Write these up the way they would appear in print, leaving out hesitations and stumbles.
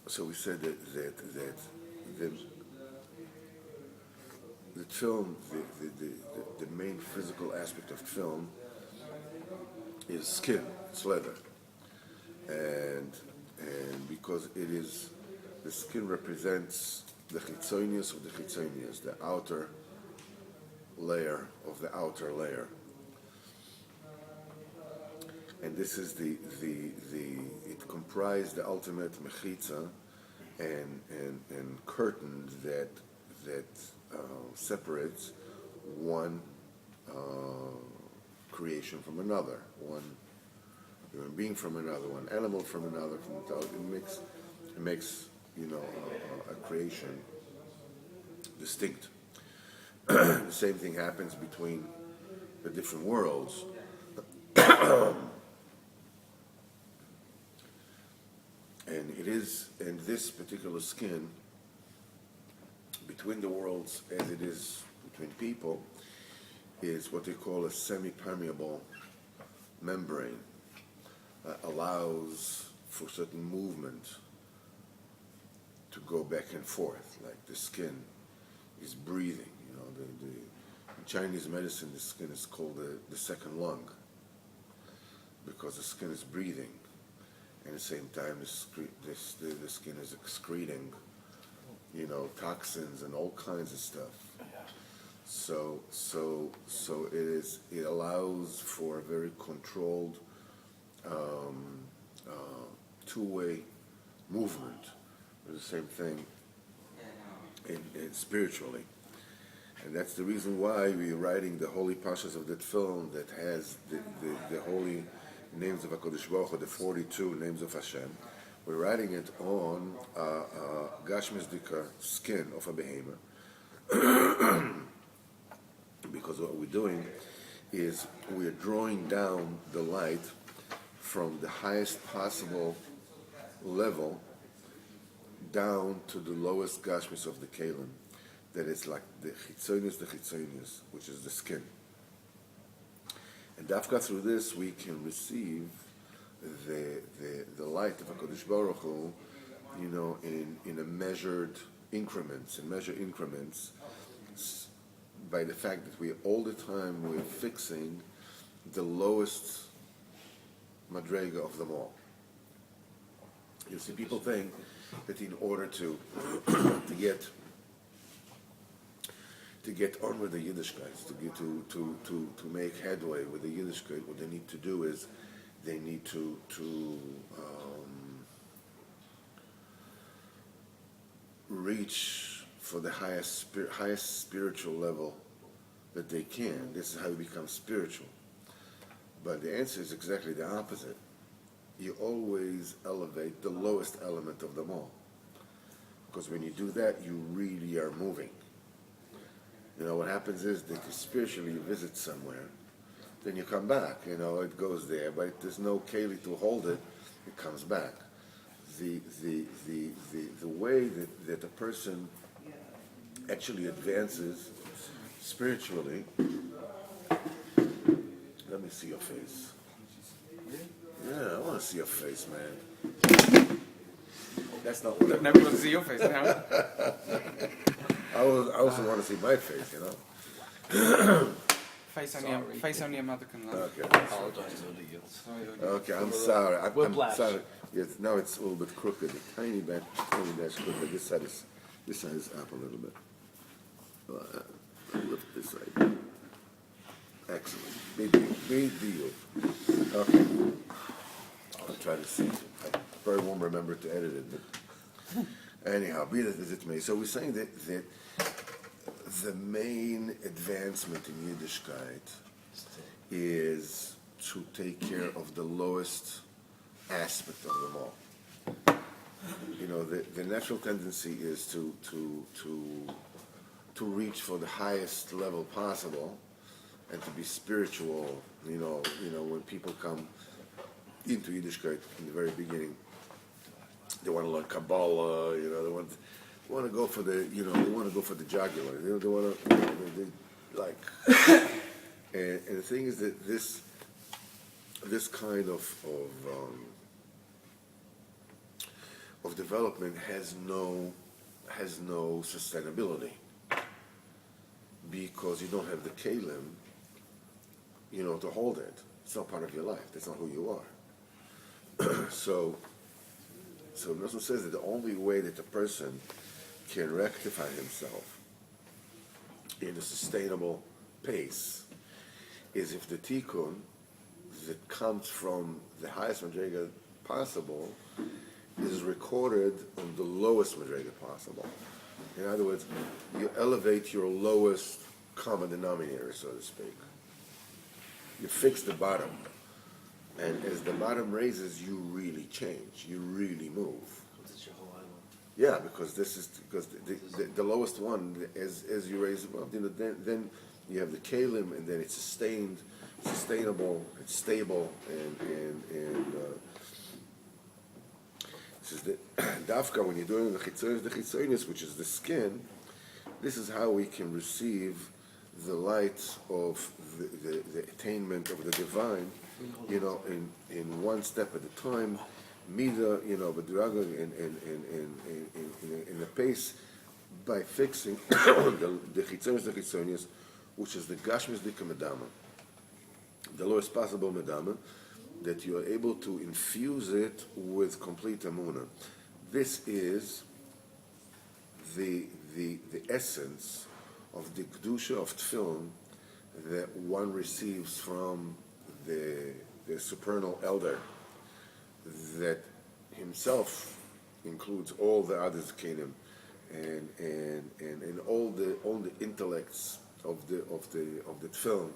So we said that the the film, the main physical aspect of film is skin, it's leather, and because it is the skin represents the chitzonius of the chitzonius, the outer layer of the outer layer, and this is the it comprised the ultimate mechitza and curtain that separates one creation from another, one human being from another, one animal from another. It makes a creation distinct. The same thing happens between the different worlds. And it is in this particular skin, between the worlds as it is between people, is what they call a semi-permeable membrane that allows for certain movement to go back and forth, like the skin is breathing. In Chinese medicine, the skin is called the second lung, because the skin is breathing, and at the same time the skin is excreting toxins and all kinds of stuff. So it allows for a very controlled two-way movement. The same thing in spiritually, and that's the reason why we're writing the holy pashas of that film that has the holy names of HaKadosh Baruch Hu, the 42 names of Hashem. We're writing it on Gashmis Dika skin of a behemoth, because what we're doing is we're drawing down the light from the highest possible level down to the lowest Gashmis of the Kalim, that is like the chitzonius, which is the skin. And dafka through this we can receive the light of HaKadosh Baruch Hu, in a measured increments, by the fact that we all the time we're fixing the lowest madrega of them all. You see, people think that in order to get on with the Yiddishkeit, to make headway with the Yiddishkeit, what they need to do is they need to reach for the highest spiritual level that they can. This is how you become spiritual. But the answer is exactly the opposite. You always elevate the lowest element of them all, because when you do that, you really are moving. What happens is that spiritually you visit somewhere, then you come back. It goes there, but there's no keli to hold it. It comes back. The way that a person actually advances spiritually. Let me see your face. Yeah, I want to see your face, man. That's not what I've never want to see your face now. I also want to see my face, Face only a mother can love. Okay. I apologize to the youth. Okay, I'm sorry. I'm Whiplash. sorry. Yes, now it's a little bit crooked, a tiny bit crooked. This side is up a little bit. I'll lift this side. Excellent. Big deal. Okay. I'll try to see. I probably won't remember to edit it, but anyhow, be that as it may. So we're saying that the main advancement in Yiddishkeit is to take care of the lowest aspect of them all. The natural tendency is to reach for the highest level possible and to be spiritual. When people come into Yiddishkeit in the very beginning, they want to learn Kabbalah. They want to go for the jugular. They want to and the thing is that this kind of of development has no sustainability because you don't have the kalim, to hold it. It's not part of your life. That's not who you are. So Nosson says that the only way that a person can rectify himself in a sustainable pace is if the tikkun that comes from the highest madrega possible is recorded on the lowest madrega possible. In other words, you elevate your lowest common denominator, so to speak. You fix the bottom. And as the bottom raises, you really change. You really move. Yeah, because the lowest one, as you raise above, then you have the kalim, and then it's sustainable, it's stable, and this is the dafka when you're doing the chitzonis, which is the skin. This is how we can receive the light of the attainment of the divine, in one step at a time, mida, b'draga, in a pace, by fixing the chitzonis, which is the gashmis dika medama, the lowest possible medama, that you are able to infuse it with complete emunah. This is the essence of the kedusha of tefillin that one receives from the supernal elder, that himself includes all the other zakenim and all the intellects of the tefillin,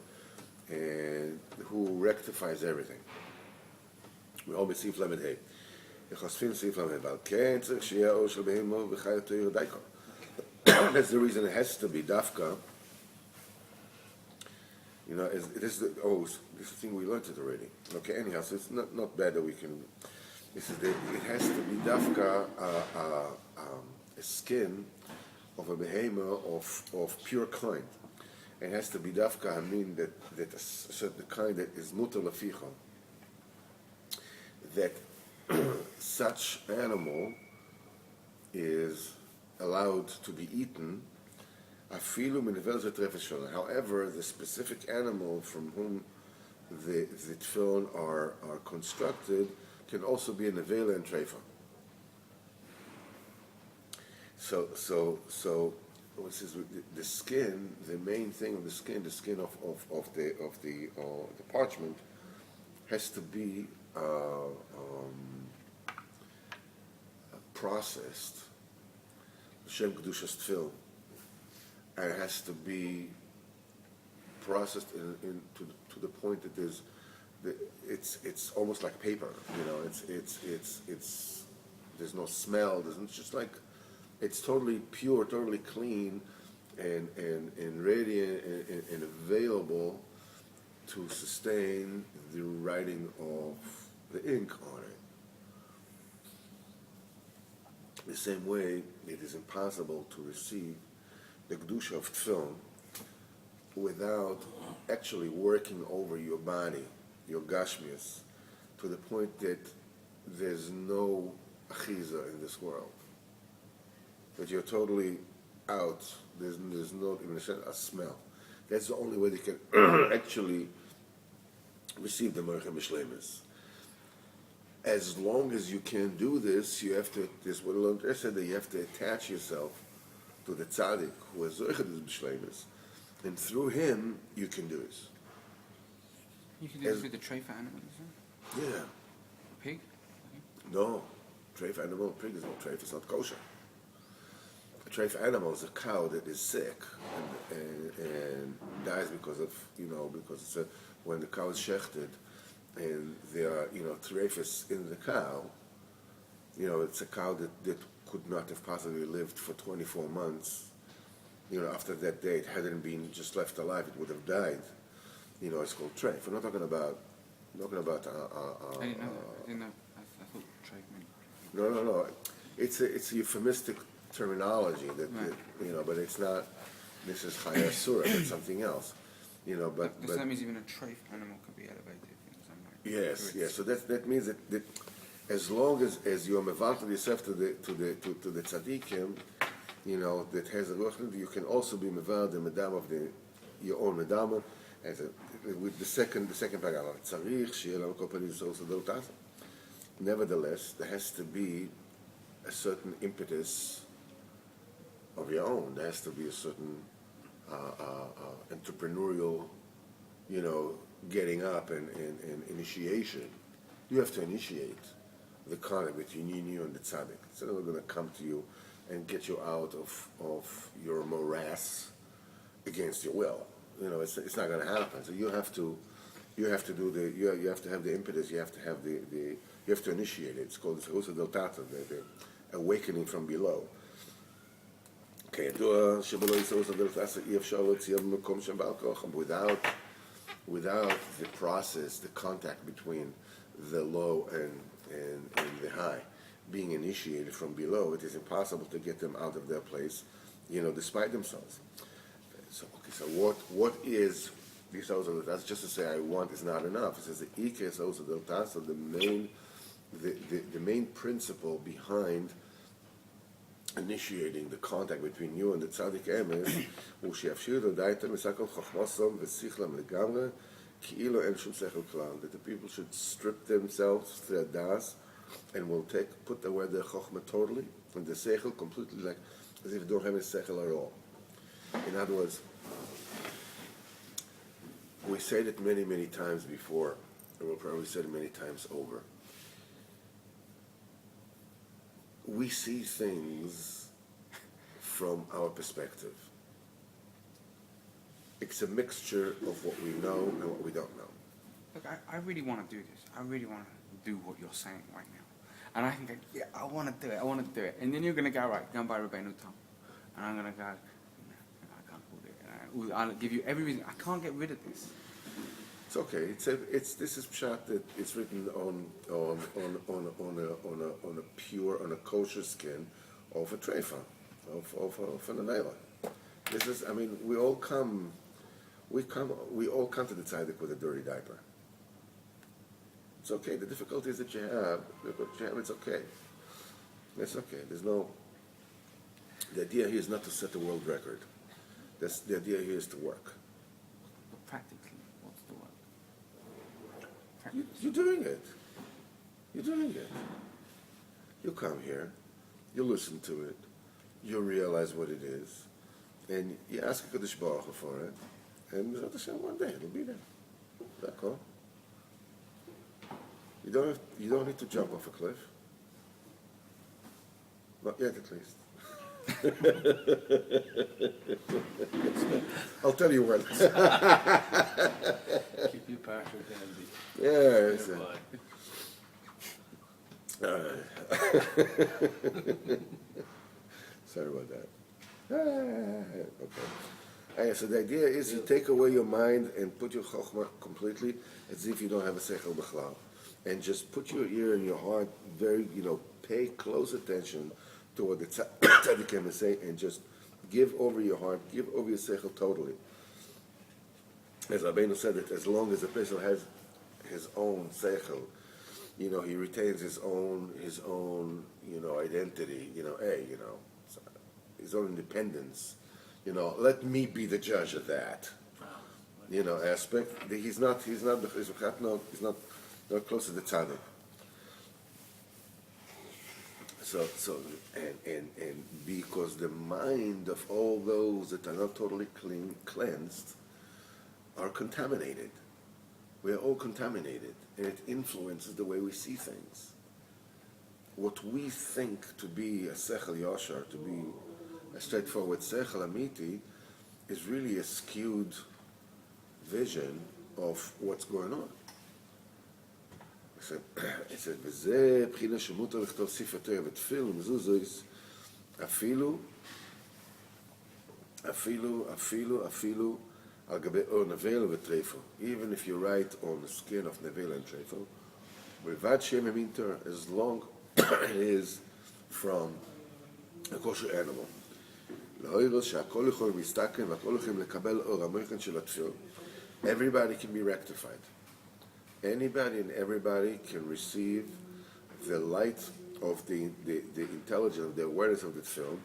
and who rectifies everything. We all בסעיף למד ה' חושפים סעיף למד, אבל כן צריך שיהיה אור של בהמה וחי יותר דייקה. That's the reason it has to be dafka. This is the thing we learned it already. Okay, anyhow, so it's not bad that we can. It has to be dafka, a skin of a behema of pure kind. It has to be dafka. I mean that a certain kind that is mutar leficha. That such animal is allowed to be eaten. However, the specific animal from whom the tefillin are constructed can also be a nevela and treifa. So this is the skin. The main thing of the skin of the parchment, has to be processed. Shem kedushas tefillin. And it has to be processed to the point that it's almost like paper. It's there's no smell. It's just like it's totally pure, totally clean, and radiant and available to sustain the writing of the ink on it. The same way, it is impossible to receive the kedusha of tefillin without actually working over your body, your gashmias, to the point that there's no achiza in this world. That you're totally out. There's not even a smell. That's the only way they can actually receive the Merchem B'Shleimus. As long as you can do this, you have to. This is what I said, that you have to attach yourself to the tzaddik who has Zoichet B'Shleimus, and through him you can do this. You can do this with the treifa animal, isn't it? Yeah. Pig? No, treifa animal, pig is not treifa. It's not kosher. A treifa animal is a cow that is sick and dies because it's when the cow is shechted, and there are treifas in the cow. It's a cow that could not have possibly lived for 24 months. After that day, it hadn't been just left alive, it would have died. It's called treif. We're not talking about. I didn't know that. I didn't know. I thought treif meant. No. It's a euphemistic terminology that but it's not. This is chaya surah. It's something else. But that means even a treif animal could be elevated in some way. Yes. So that means that as long as you're mevatel yourself to the tzaddikim, that has a ruach, you can also be mevatel the medam of your own medam, with the second paragraph. Tzarich shi'eh lanu kol panim yisrael sadot tasa. Nevertheless, there has to be a certain impetus of your own. There has to be a certain entrepreneurial, getting up and initiation. You have to initiate the contact between you and the tzaddik. It's not going to come to you and get you out of your morass against your will. It's not going to happen. So you have to do you have to have the impetus. You have to have you have to initiate it. It's called the Zerusa Del Tata, the awakening from below. Without the process, the contact between the low and the high being initiated from below, it is impossible to get them out of their place, despite themselves. So what is this? That's just to say I want is not enough. It says the Ike Zerusa Del Tata, the main principle behind initiating the contact between you and the tzaddik emes, that the people should strip themselves to their das and will put away their chokhmah totally and the seichel completely, like as if they don't have any seichel at all. In other words, we said it many, many times before, and we'll probably say it many times over. We see things from our perspective. It's a mixture of what we know and what we don't know. Look, I really want to do this. I really want to do what you're saying right now. And I think, yeah, I want to do it. And then you're going to go, right, go and buy Rabbeinu Tam. And I'm going to go, I can't do it. I'll give you every reason. I can't get rid of this. It's okay. This is pshat that it's written on a kosher skin of a treifa, of an anela. This is. I mean, we all come to the tzaddik with a dirty diaper. It's okay. The difficulties that you have, it's okay. It's okay. There's no. The idea here is not to set the world record. The idea here is to work. But practically. You're doing it. You're doing it. You come here, you listen to it, you realize what it is, and you ask HaKadosh Baruch Hu for it, and one day it'll be there. That's all. You don't need to jump off a cliff. Not yet, at least. I'll tell you when. Keep your parachute handy. Yeah. Sorry about that. Okay. So the idea is you take away your mind and put your chokhmah completely as if you don't have a seichel b'chlal, and just put your ear and your heart very, pay close attention to what the tzaddikim is saying, and just give over your heart, give over your seichel totally. As Rabbeinu said, that as long as a person has his own seichel, he retains his own, identity, his own independence. Let me be the judge of that. Aspect. He's not close to the tzaddik. So and because the mind of all those that are not totally cleansed are contaminated. We are all contaminated, and it influences the way we see things. What we think to be a sechel yashar, to be a straightforward sechel amiti, is really a skewed vision of what's going on. It said, "V'zeh b'china shemutar l'chtov sifrei Torah v'tefillah mezuzos afilu al gabe or nevela v'treifel." Even if you write on the skin of nevela and treifel, b'vad shem eminter, as long it is from a kosher animal. L'hoiros she'akol yichol mistaken v'akol yichol lekabel or hamoichen shel hatefillah. Everybody can be rectified. Anybody and everybody can receive the light of the intelligence, the awareness of the film,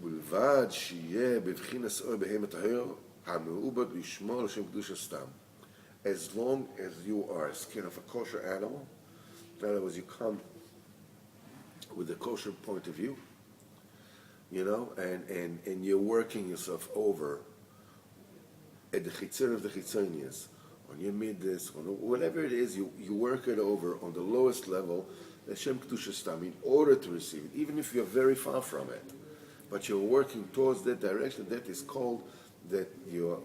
ובלבד שיהיה בבחינס אור בהמה טהור, המעובד לשמור לשם קדושה סתם. As long as you are skin of a kosher animal, in other words, you come with a kosher point of view, and you're working yourself over at the chitzir of the chitzonius, on your midas, on whatever it is, you work it over on the lowest level, Hashem Kedusha Stam, in order to receive it, even if you're very far from it. But you're working towards that direction. That is called that you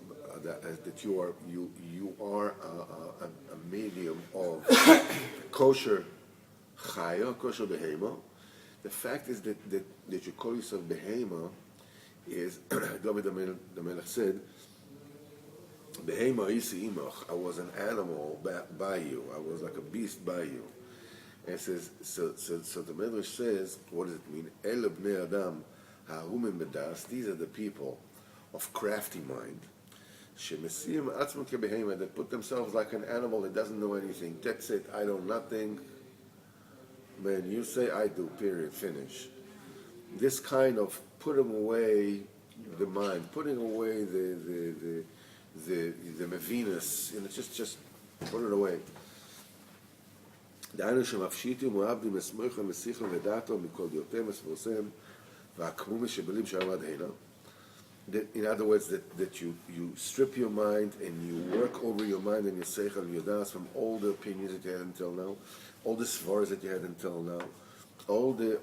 are a medium of kosher chaya, kosher behema. The fact is that you call yourself behema is David the Melech said, behema isi imach. I was an animal by you. I was like a beast by you. And it says so the Medrash says, what does it mean? El bnei adam. These are the people of crafty mind that put themselves like an animal that doesn't know anything. That's it, I know nothing. Man, you say I do, period, finish. This kind of putting away the mind, putting away the mevinus, just put it away. In other words, that you strip your mind and you work over your mind and your seichel and your das from all the opinions that you had until now, all the svaras that you had until now, all the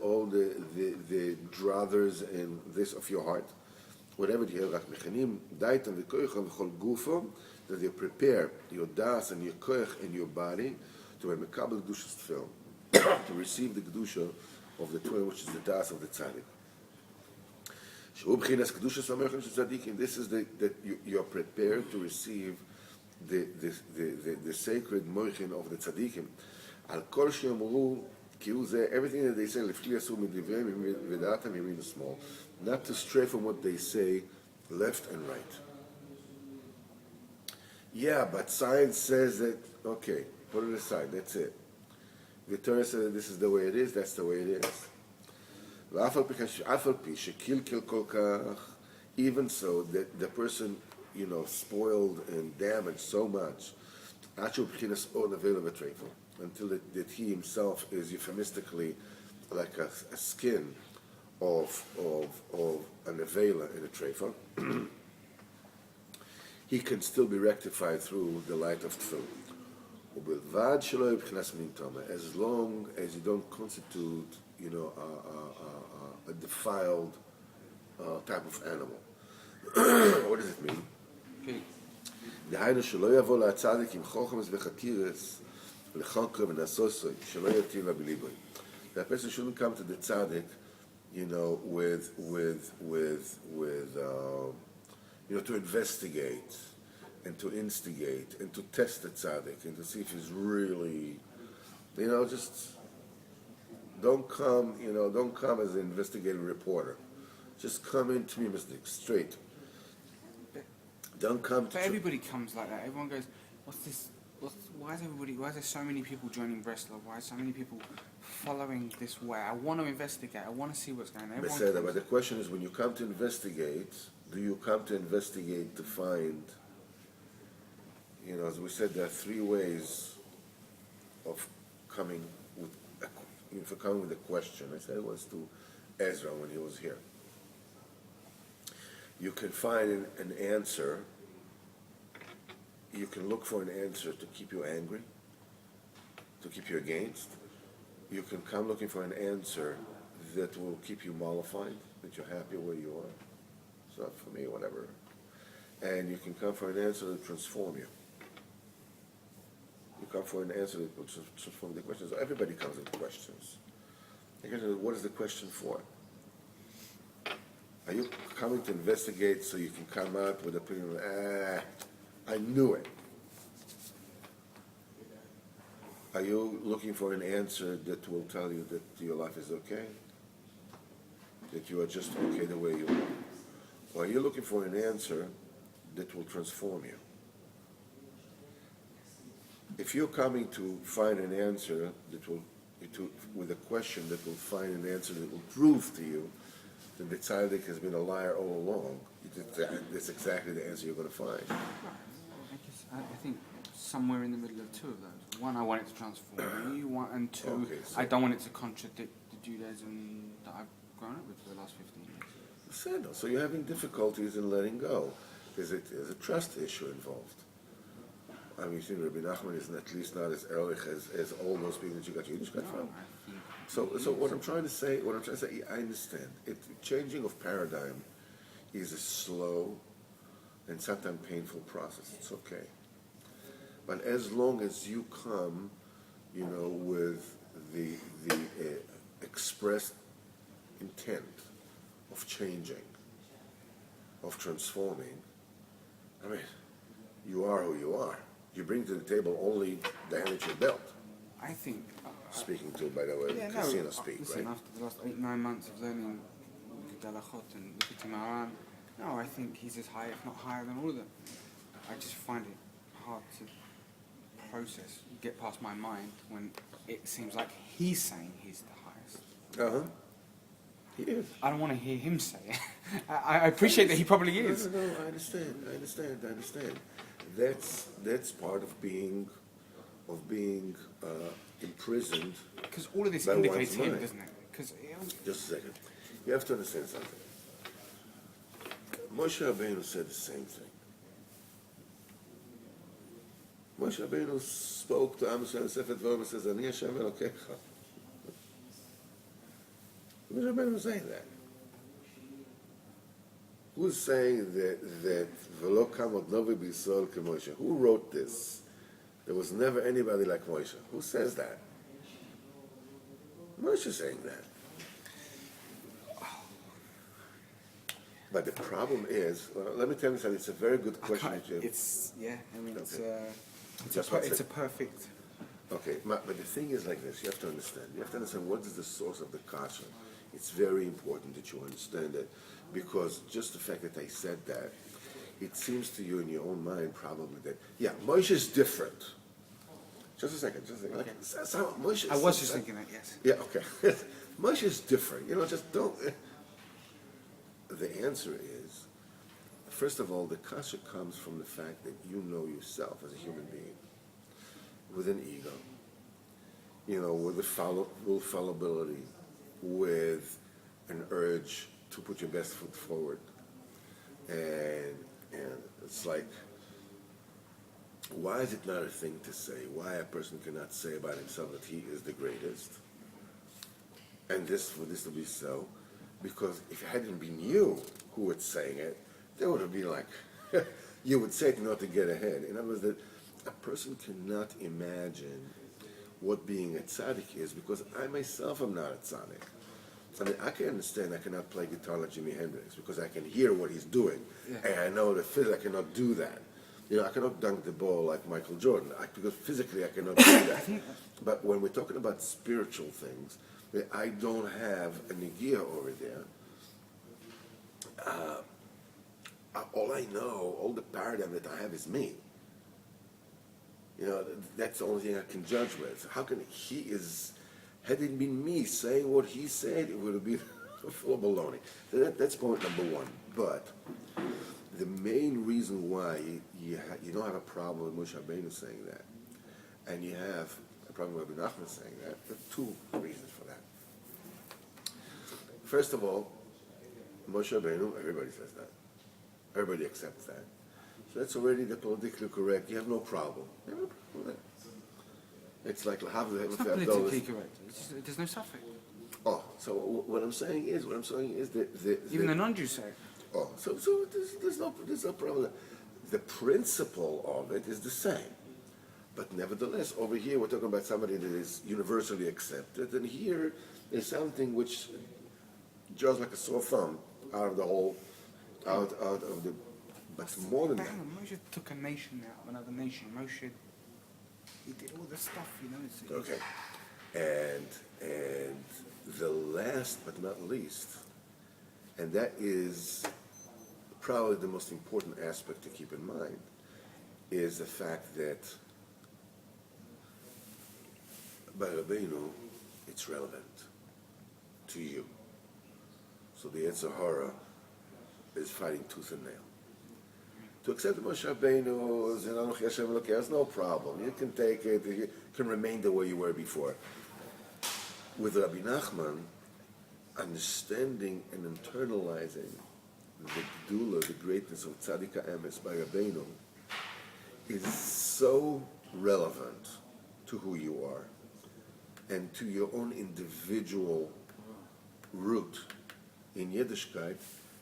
druthers and this of your heart, whatever you have, that you prepare your das and your koich and your body to have mekabel kedushas film, to receive the kedusha of the Torah, which is the das of the tzaddik. This is that you are prepared to receive the sacred moichin of the tzaddikim. Everything that they say, not to stray from what they say left and right. Yeah, but science says that, okay, put it aside, that's it. The Torah says that this is the way it is, that's the way it is. Even so, that the person, spoiled and damaged so much, until that he himself is euphemistically like a skin of an avela in a trefa, he can still be rectified through the light of tefillin. As long as you don't constitute, a defiled type of animal. What does it mean? That person shouldn't come to the tzaddik, to investigate and to instigate and to test the tzaddik and to see if he's really, just don't come as an investigative reporter. Just come into me, Mr. Straight. Don't come to... But everybody comes like that. Everyone goes, what's this? Why is there so many people joining Breslau? Why are so many people following this way? I want to investigate. I want to see what's going on. But the question is, when you come to investigate, do you come to investigate to find, as we said, there are three ways of coming with a question. I said it was to Ezra when he was here. You can find an answer. You can look for an answer to keep you angry, to keep you against. You can come looking for an answer that will keep you mollified, that you're happy where you are. It's not for me, whatever. And you can come for an answer that will transform you. You come for an answer that will transform the questions. Everybody comes with questions. What is the question for? Are you coming to investigate so you can come out with an opinion, I knew it? Are you looking for an answer that will tell you that your life is okay? That you are just okay the way you are? Or are you looking for an answer that will transform you? If you're coming to find an answer that will with a question that will find an answer that will prove to you that the tzaddik has been a liar all along. That's exactly the answer you're going to find. I think somewhere in the middle of two of those. One, I want it to transform me. One, and two, Okay, so- I don't want it to contradict the Judaism that I've grown up with for the last 15 years. So you're having difficulties in letting go. There's a trust issue involved. I mean, you think Rabbi Nachman is at least not as ehrlich as all those people that you got Yiddishkeit from. So what I'm trying to say, I understand. Changing of paradigm is a slow and sometimes painful process. It's okay. But as long as you come, with the expressed intent of changing, of transforming, I mean, you are who you are. You bring to the table only the hand at your belt. I think... Speaking to, by the way, casino speak, listen, right? after the last 8-9 months of learning Likutei Halachos and Likutei Maran, no, I think he's as high, if not higher than all of them. I just find it hard to process, get past my mind when it seems like he's saying he's the highest. He is. I don't want to hear him say it. I appreciate that he probably is. No, I understand. That's part of being imprisoned. Because all of this by indicates one's him, mind. doesn't it? Because Just a second. You have to understand something. Moshe Rabbeinu said the same thing. Moshe Rabbeinu spoke to Am Yisrael in Sefer Dvarim and says, Ani Hashem Elokecha. Moshe Rabbeinu was saying that. Who's saying that V'lo kamod novi b'Yisrael k'Moshe? Who wrote this? There was never anybody like Moshe. Who says that? Moshe is saying that. But the problem is, let me tell you something. It's a very good question. it's Just one it's a second. perfect. Okay, but the thing is like this. You have to understand what is the source of the kasha. It's very important that you understand it, because just the fact that I said that, it seems to you in your own mind probably that, Moshe is different. Just a second. Like, so Moshe I was just thinking that, yes. Yeah, okay. Moshe is different. Just don't. The answer is, first of all, the kasha comes from the fact that you know yourself as a human being, with an ego, with a fallibility, with an urge to put your best foot forward. And it's like, why is it not a thing to say? Why a person cannot say about himself that he is the greatest? And for this to be so, because if it hadn't been you who was saying it, there would have been like, you would say it in order to get ahead. In other words, that a person cannot imagine what being a tzaddik is, because I myself am not a tzaddik. I mean, I can understand I cannot play guitar like Jimi Hendrix because I can hear what he's doing, and I know that physically I cannot do that. I cannot dunk the ball like Michael Jordan because physically I cannot do that. But when we're talking about spiritual things, I don't have a negia over there. All I know, all the paradigm that I have is me. That's the only thing I can judge with. How can had it been me saying what he said, it would have been full of baloney. So that's point number one. But the main reason why you don't have a problem with Moshe Rabbeinu saying that, and you have a problem with Rabbi Nachman saying that, there are two reasons for that. First of all, Moshe Rabbeinu, everybody says that. Everybody accepts that. So that's already the politically correct. You have no problem. You have no problem with that. It's like It's not politically correct. There's no suffix. Oh, so what I'm saying is that Even the non-Jews say it. Oh, so there's no problem. The principle of it is the same, but nevertheless, over here we're talking about somebody that is universally accepted, and here is something which just like a sore thumb out of the whole, out of the. But more than that. Moshe took a nation out of another nation. Moshe, he did all this stuff, Okay, and the last but not least, and that is probably the most important aspect to keep in mind, is the fact that by Rabbeinu, it's relevant to you. So the Yetzer Hara is fighting tooth and nail. To accept Moshe Rabbeinu as Anochi Hashem Elokei is no problem. You can take it. You can remain the way you were before. With Rabbi Nachman, understanding and internalizing the Gdula, the greatness of Tzaddik HaEmes by Rabbeinu, is so relevant to who you are and to your own individual root in Yiddishkeit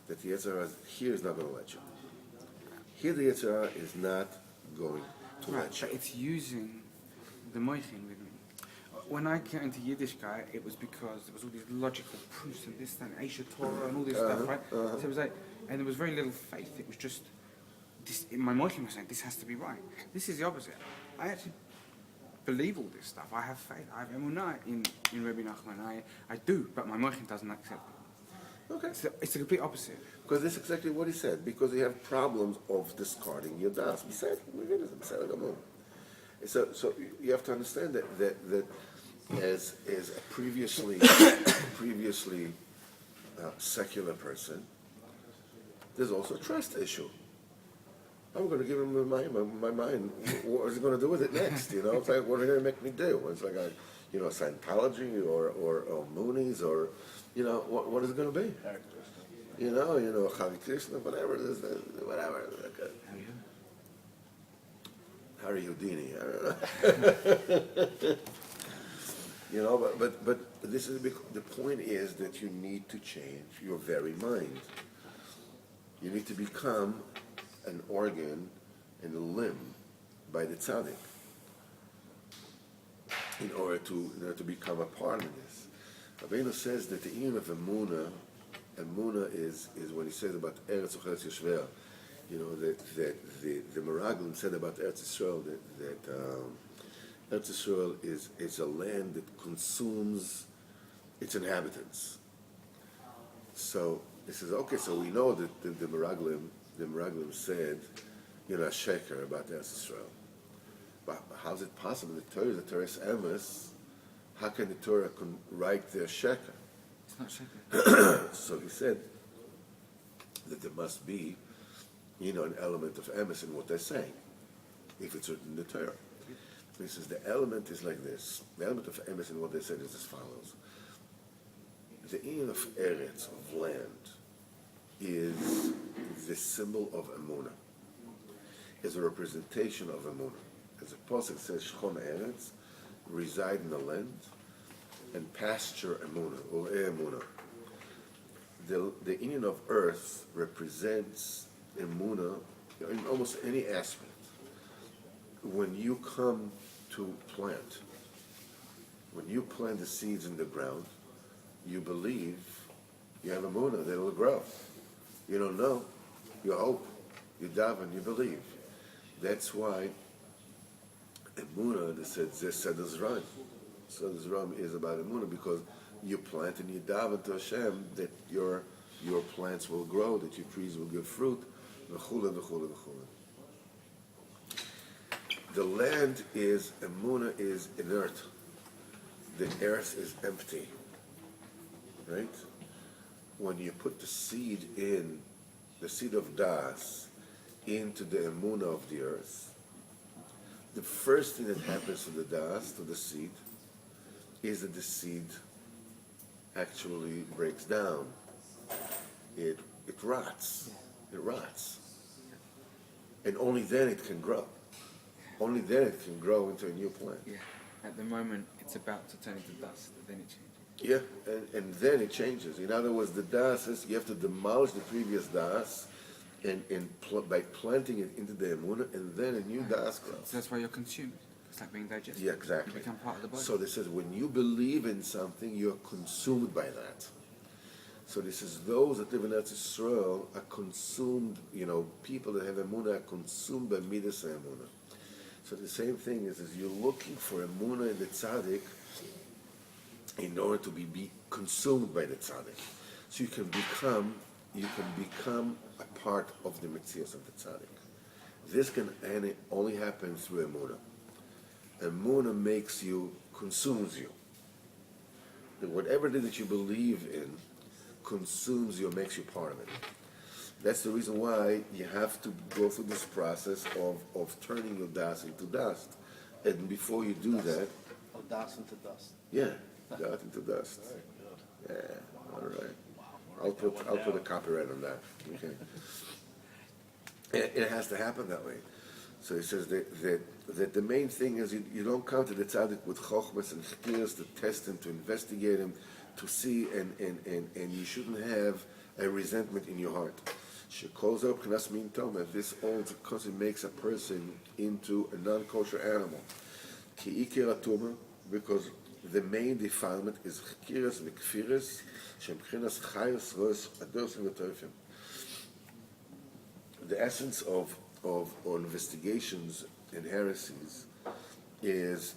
that the Yetzer Hara here is not going to let you. Here the Yetzer Hara is not going to let you. But it's using the moichin with me. When I came into Yiddishkeit, it was because there was all these logical proofs and this and Aisha Torah and all this stuff, right? So it was like, and there was very little faith. It was just, this, my moichin was saying, this has to be right. This is the opposite. I actually believe all this stuff. I have faith. I have emunah in Rabbi Nachman. I do, but my moichin doesn't accept it. Okay. It's the complete opposite. Because that's exactly what he said. Because you have problems of discarding your das. We said, so you have to understand that as a previously secular person, there's also a trust issue. I'm going to give him my mind. What is he going to do with it next? You know, it's like, what are they going to make me do? It's like, Scientology or Moonies or, what is it going to be? You know, Hare Krishna, whatever it is, whatever. Harry Houdini, I don't know. But this is the point is that you need to change your very mind. You need to become an organ and a limb by the tzaddik in order to become a part of this. Rabbeinu says that the union of Emunah is when he says about Eretz Ocheres Yoshvea, that the Meraglim said about Eretz Yisrael that Eretz Yisrael is a land that consumes its inhabitants. So he says, okay, so we know that the Meraglim said, Sheker about Eretz Yisrael. But how is it possible? The Torah is the Torah's emes. How can the Torah write their Sheker? It's not Sheker. So he said that there must be, an element of emes in what they're saying, if it's written in the Torah. He says the element is like this. The element of emes in what they said is as follows. The union of eretz, of land, is the symbol of emunah. Is a representation of emunah. As a pasuk says, Shchon eretz, reside in the land, and pasture emunah, or emunah. The union of earth represents emunah in almost any aspect. When you come to plant, when you plant the seeds in the ground, you believe, you have emunah that it will grow. You don't know, you hope, you daven, you believe. That's why emunah, they said, Seder Zerayim. Seder Zerayim is about emunah because you plant and you daven to Hashem that your plants will grow, that your trees will give fruit, v'chule, v'chule, v'chule. The land is, emunah is inert. The earth is empty. Right? When you put the seed of das, into the emunah of the earth, the first thing that happens to the das, to the seed, is that the seed actually breaks down. It rots. It rots. And only then it can grow. Only then it can grow into a new plant. Yeah. At the moment, it's about to turn into dust, then it changes. Yeah, and then it changes. In other words, the das is, you have to demolish the previous das by planting it into the emunah, and then a new das grows. So that's why you're consumed. It's like being digested. Yeah, exactly. You become part of the body. So this is when you believe in something, you're consumed by that. So this is those that live in Eretz Yisrael are consumed, people that have emunah are consumed by midas emunah. So the same thing is you're looking for emunah in the tzaddik in order to be consumed by the tzaddik. So you can become a part of the metzias of the tzaddik. This can only happen through emunah. Emunah makes you, consumes you. whatever it is that you believe in consumes you or makes you part of it. That's the reason why you have to go through this process of turning your das into dust. And before you do that, Oh, dust into dust. yeah, dust into dust. Yeah, all right. I'll put a copyright on that. Okay. It has to happen that way. So he says that the main thing is you don't come to the tzaddik with chokhmas and chkiras to test him, to investigate him, to see, and you shouldn't have a resentment in your heart. She calls up knas min toma. This all because it makes a person into a non-kosher animal. Ki ikir atuma, because the main defilement is chkiras v'kfiras shem chinas chayos roes ados v'toifim. The essence of investigations and heresies is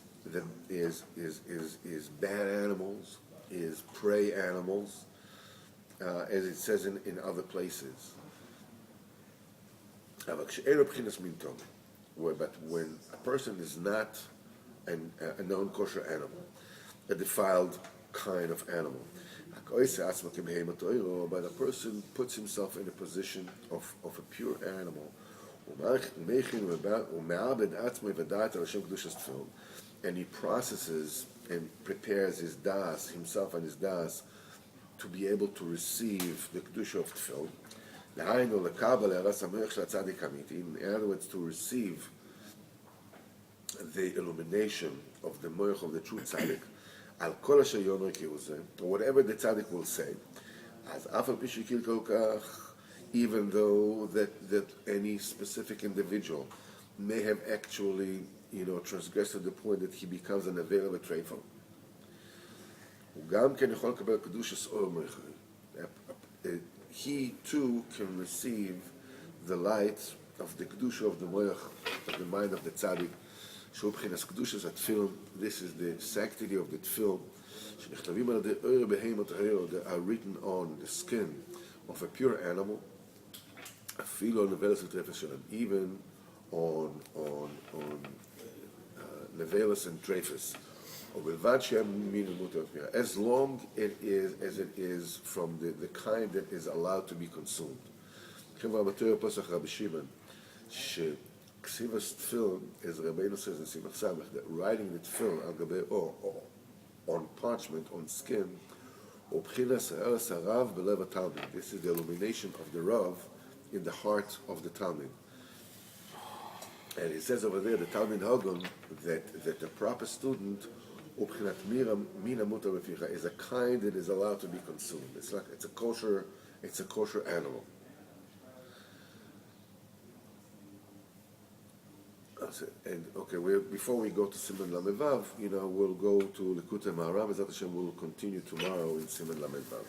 bad animals, is prey animals, as it says in other places. But when a person is not a non-kosher animal, a defiled kind of animal, but a person puts himself in a position of a pure animal, and he processes and prepares his das, himself and his das, to be able to receive the kedusha of tefillin. In other words, to receive the illumination of the moich of the true tzaddik, al kol asher yomer ki'uzeh, whatever the tzaddik will say, as afal pishikil kolkach, even though that any specific individual may have actually, transgressed to the point that he becomes an aveil of a treifel. He too can receive the light of the kedusha of the moich, of the mind of the tzaddik. This is the sanctity of the tefillin that are written on the skin of a pure animal, even on nevelas and treifus. As long as it is from the kind that is allowed to be consumed. Ksivas tefillin, as Rabbeinu says in Simach Samech, that writing the tefillin al gabei or on parchment, on skin, this is the illumination of the Rav in the heart of the Talmud. And he says over there, the Talmud Hagam, that the proper student is a kind that is allowed to be consumed. It's a kosher animal. And okay, before we go to Siman Lamed Vav, we'll go to Likutei Halachos. Bezat Hashem, we'll continue tomorrow in Siman Lamed Vav.